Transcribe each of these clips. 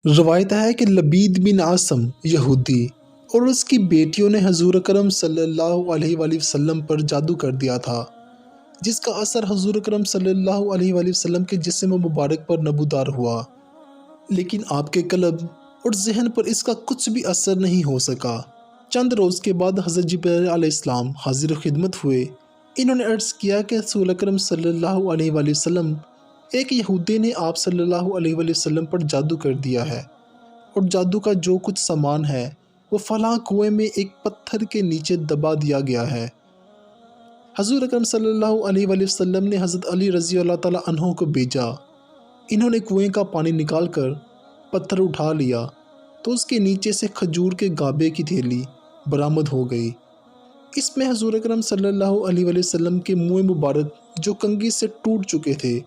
روایت ہے کہ لبید بن عاصم یہودی اور اس کی بیٹیوں نے حضور اکرم صلی اللہ علیہ وآلہ وسلم پر جادو کر دیا تھا، جس کا اثر حضور اکرم صلی اللہ علیہ وآلہ وسلم کے جسم مبارک پر نمودار ہوا، لیکن آپ کے قلب اور ذہن پر اس کا کچھ بھی اثر نہیں ہو سکا۔ چند روز کے بعد حضرت جبرائیل علیہ السلام حاضر خدمت ہوئے۔ انہوں نے عرض کیا کہ رسول اکرم صلی اللہ علیہ وآلہ وسلم، ایک یہودی نے آپ صلی اللہ علیہ وآلہ وسلم پر جادو کر دیا ہے، اور جادو کا جو کچھ سامان ہے وہ فلاں کنویں میں ایک پتھر کے نیچے دبا دیا گیا ہے۔ حضور اکرم صلی اللہ علیہ وآلہ وسلم نے حضرت علی رضی اللہ تعالیٰ عنہ کو بھیجا۔ انہوں نے کنویں کا پانی نکال کر پتھر اٹھا لیا تو اس کے نیچے سے کھجور کے گابے کی تھیلی برآمد ہو گئی۔ اس میں حضور اکرم صلی اللہ علیہ وآلہ وسلم کے منہ مبارک جو کنگھی سے ٹوٹ چکے تھے،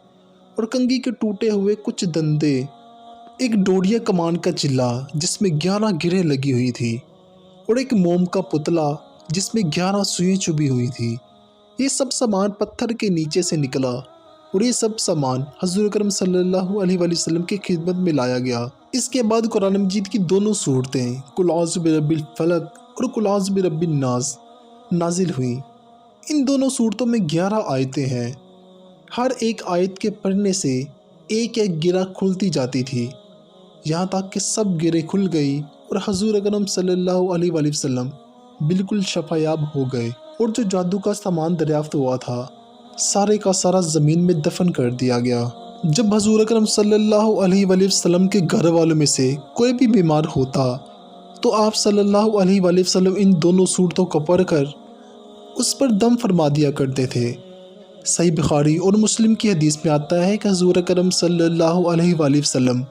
اور کنگھی کے ٹوٹے ہوئے کچھ دندے، ایک ڈوڈیا کمان کا چلہ جس میں 11 گریں لگی ہوئی تھی، اور ایک موم کا پتلا جس میں 11 سوئیں چبھی ہوئی تھی، یہ سب سامان پتھر کے نیچے سے نکلا، اور یہ سب سامان حضور اکرم صلی اللہ علیہ وآلہ وسلم کی خدمت میں لایا گیا۔ اس کے بعد قرآن مجید کی دونوں صورتیں قل اعوذ برب الفلق اور قل اعوذ برب الناس نازل ہوئیں۔ ان دونوں صورتوں میں 11 آیتیں ہیں۔ ہر ایک آیت کے پڑھنے سے ایک ایک گرہ کھلتی جاتی تھی، یہاں تک کہ سب گریں کھل گئی اور حضور اکرم صلی اللہ علیہ وآلہ وسلم بالکل شفا یاب ہو گئے، اور جو جادو کا سامان دریافت ہوا تھا سارے کا سارا زمین میں دفن کر دیا گیا۔ جب حضور اکرم صلی اللہ علیہ وآلہ وسلم کے گھر والوں میں سے کوئی بھی بیمار ہوتا تو آپ صلی اللہ علیہ وآلہ وسلم ان دونوں صورتوں کو پڑھ کر اس پر دم فرما دیا کرتے تھے۔ صحیح بخاری اور مسلم کی حدیث میں آتا ہے کہ حضور اکرم صلی اللہ علیہ وآلہ وسلم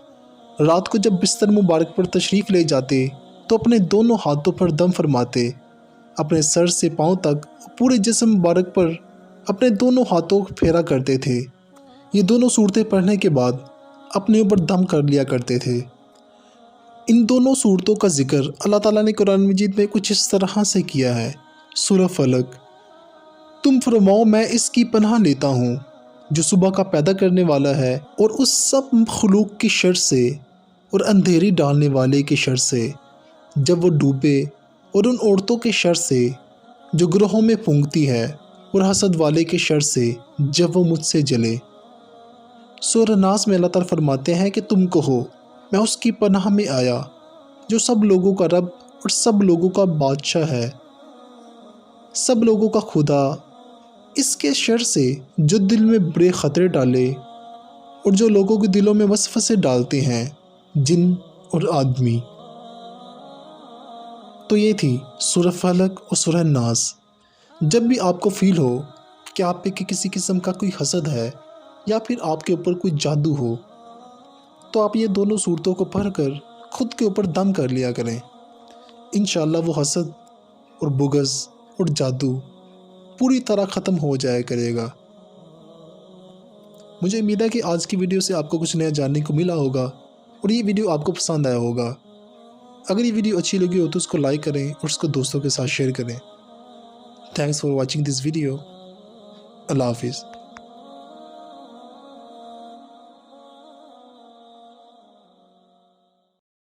رات کو جب بستر مبارک پر تشریف لے جاتے تو اپنے دونوں ہاتھوں پر دم فرماتے، اپنے سر سے پاؤں تک پورے جسم مبارک پر اپنے دونوں ہاتھوں کو پھیرا کرتے تھے۔ یہ دونوں صورتیں پڑھنے کے بعد اپنے اوپر دم کر لیا کرتے تھے۔ ان دونوں صورتوں کا ذکر اللہ تعالیٰ نے قرآن مجید میں کچھ اس طرح سے کیا ہے۔ سورہ فلق: تم فرماؤ میں اس کی پناہ لیتا ہوں جو صبح کا پیدا کرنے والا ہے، اور اس سب مخلوق کی شر سے، اور اندھیری ڈالنے والے کی شر سے جب وہ ڈوبے، اور ان عورتوں کے شر سے جو گروہوں میں پھونکتی ہے، اور حسد والے کے شر سے جب وہ مجھ سے جلے۔ سورہ ناس میں اللہ تعالیٰ فرماتے ہیں کہ تم کہو میں اس کی پناہ میں آیا جو سب لوگوں کا رب اور سب لوگوں کا بادشاہ ہے، سب لوگوں کا خدا، اس کے شر سے جو دل میں برے خطرے ڈالے اور جو لوگوں کے دلوں میں وسوسے ڈالتے ہیں، جن اور آدمی۔ تو یہ تھی سورہ فلق اور سورہ ناس۔ جب بھی آپ کو فیل ہو کہ آپ پہ کسی قسم کا کوئی حسد ہے یا پھر آپ کے اوپر کوئی جادو ہو، تو آپ یہ دونوں صورتوں کو پڑھ کر خود کے اوپر دم کر لیا کریں۔ انشاءاللہ وہ حسد اور بغض اور جادو پوری طرح ختم ہو جایا کرے گا۔ مجھے امید ہے کہ آج کی ویڈیو سے آپ کو کچھ نیا جاننے کو ملا ہوگا، اور یہ ویڈیو آپ کو پسند آیا ہوگا۔ اگر یہ ویڈیو اچھی لگی ہو تو اس کو لائک کریں اور اس کو دوستوں کے ساتھ شیئر کریں۔ Thanks for watching this video. اللہ حافظ۔